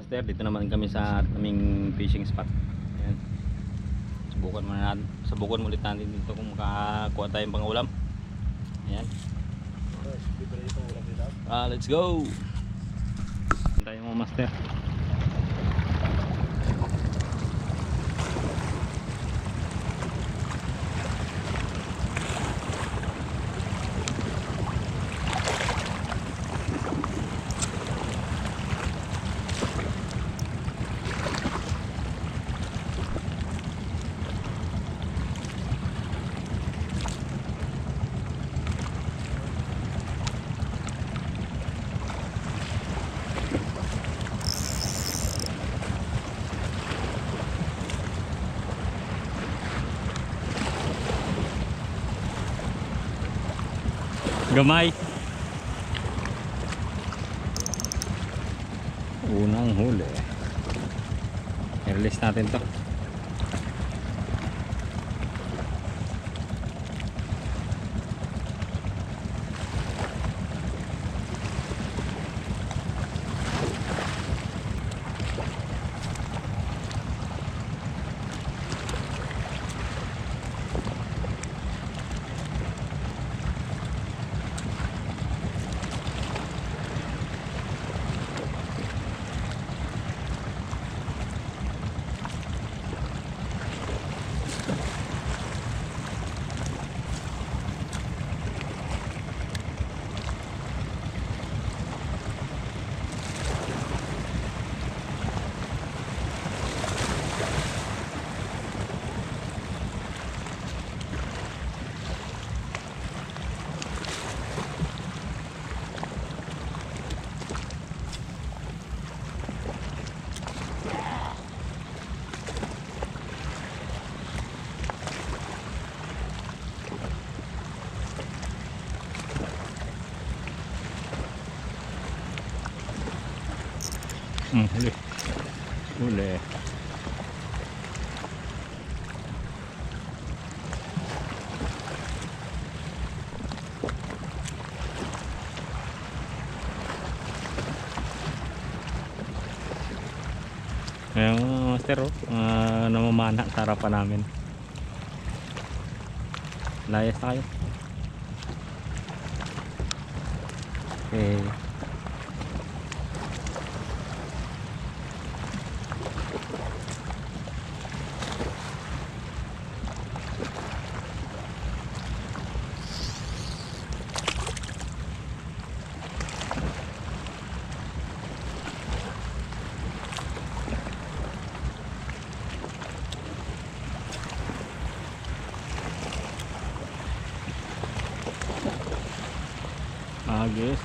master, dito naman kami sa aming fishing spot. Ayan. Subukan mo ulit natin dito kung makakuha tayong pangulam. Ayan. Let's go. Tayo mga master. Gamay. Unang huli. I-release natin to. Huli. Huli. Ayan mga master, namamana sa harapan namin. Layas tayo. Okay. Agis.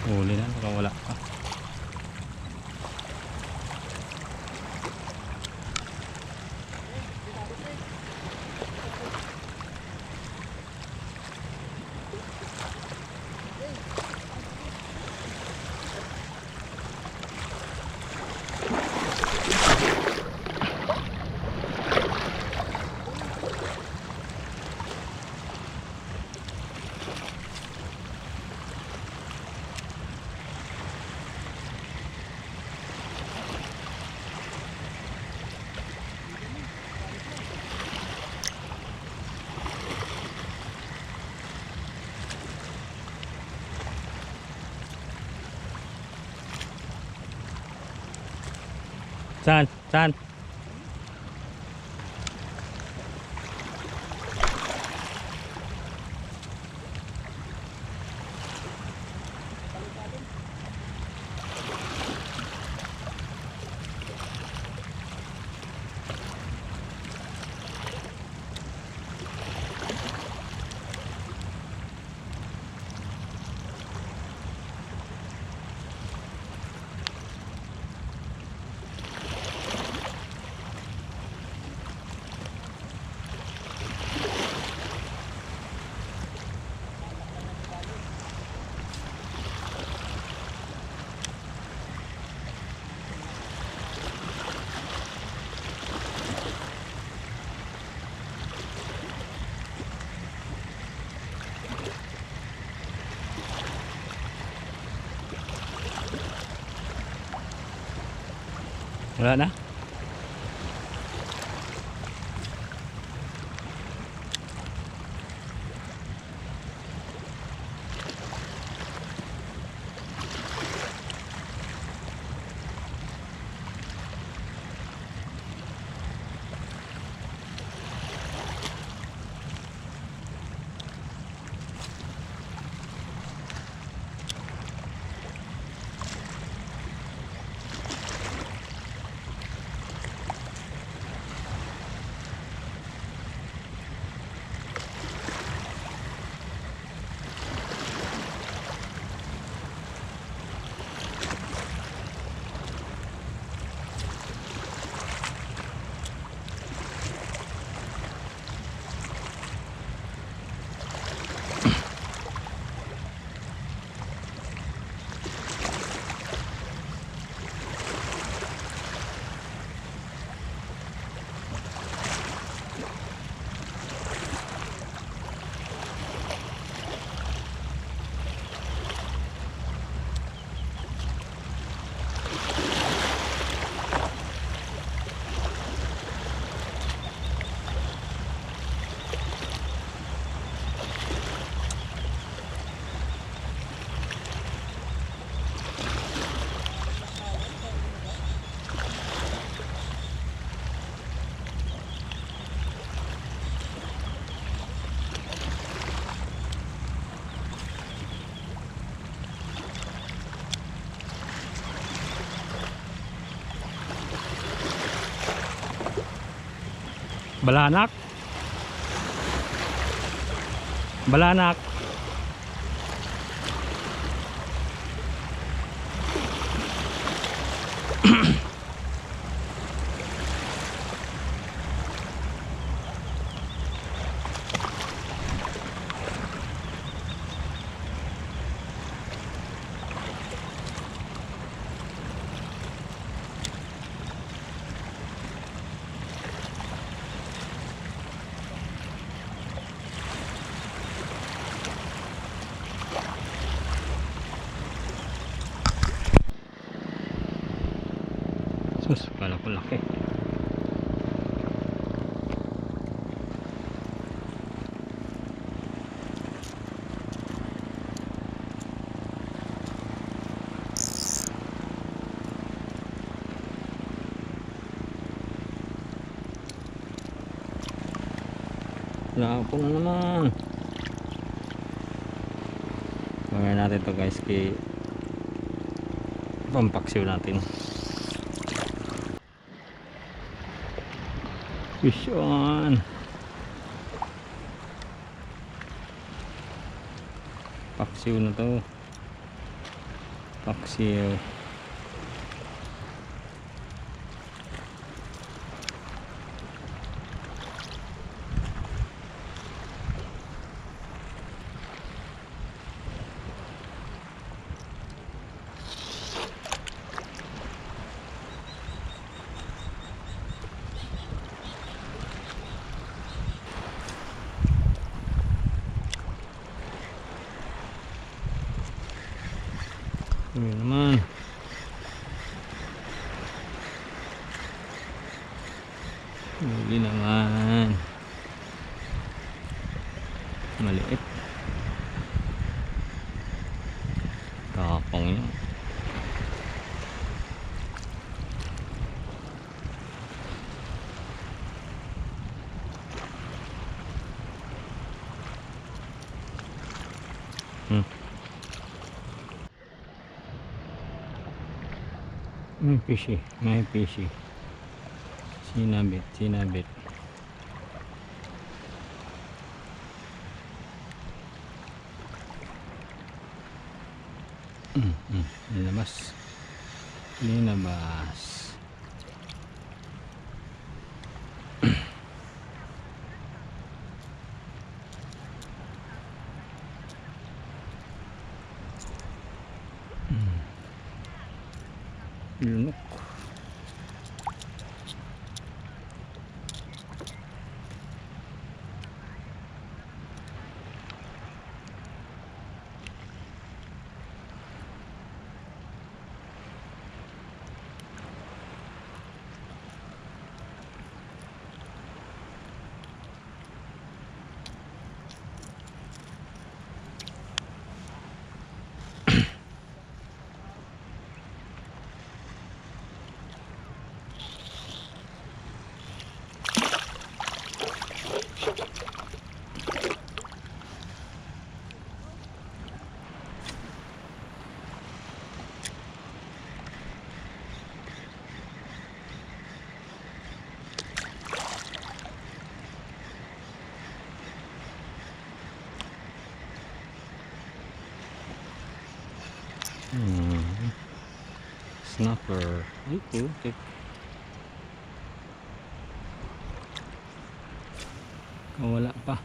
Huli na, baka wala pa. Saan? Saan? Wala na? Balanak. Balanak. Sus, kala ko laki. Lapo na naman. Gawin natin to guys, kay pampaksiw natin. Fish on. Paksiw na to. Paksiw. Ayan naman. Huli naman. Maliit. Kapong yan. Fishy, may fishy. Sinabit, sinabit. Linabas. Linabas. Lunok. Snapper. Ay, putik. Wala pa.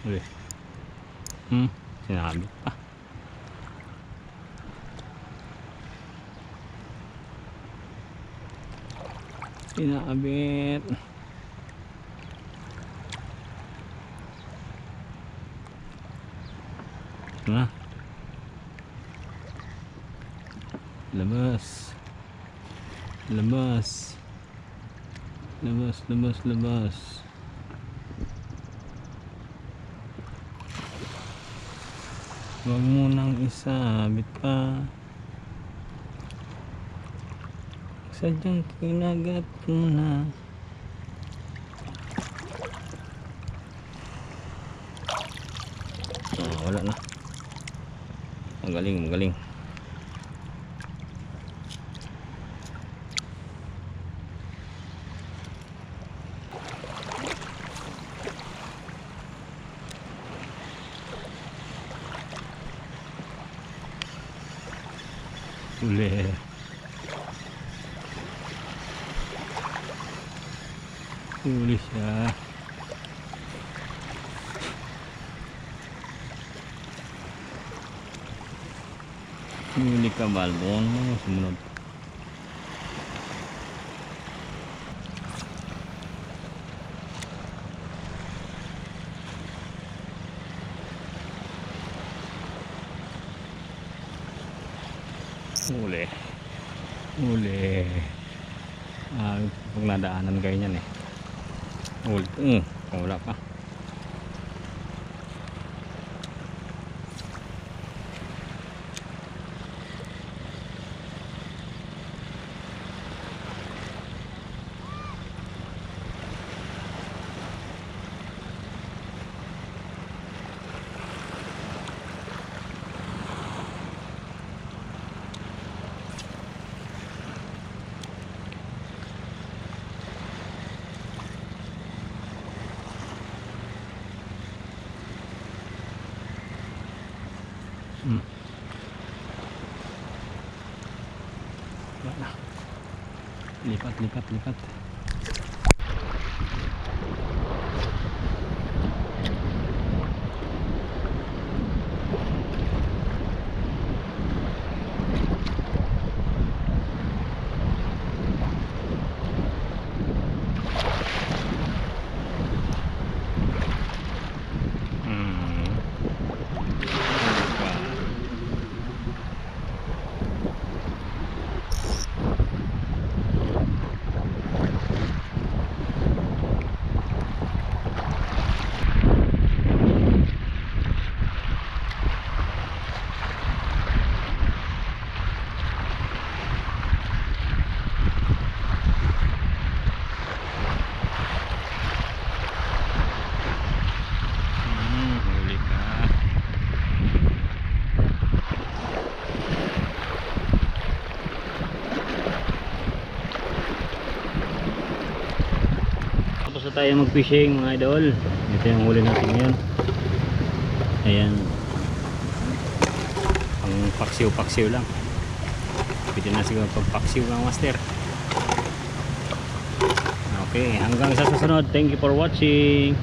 Ulit. Sinabit pa. Sinabit. Na. Labas. Labas. Labas, labas, labas. Huwag mo nang isabit pa. Sadyang kinagat mo na. Wala na. Magaling, magaling. Uli. Uli siya. Uli ka balbon mo. Sumunod. Uli. Uli. Pag nadaanan kayo niyan eh. Uli. Wala pa. Wala. Lipat, lipat, lipat. Tayo mag-fishing mga idol. Ito yung huli natin ngayon. Ayan. Ang paksiw-paksiw lang. Pwede na siguro pag-paksiw ng master. Okay, hanggang sa susunod. Thank you for watching.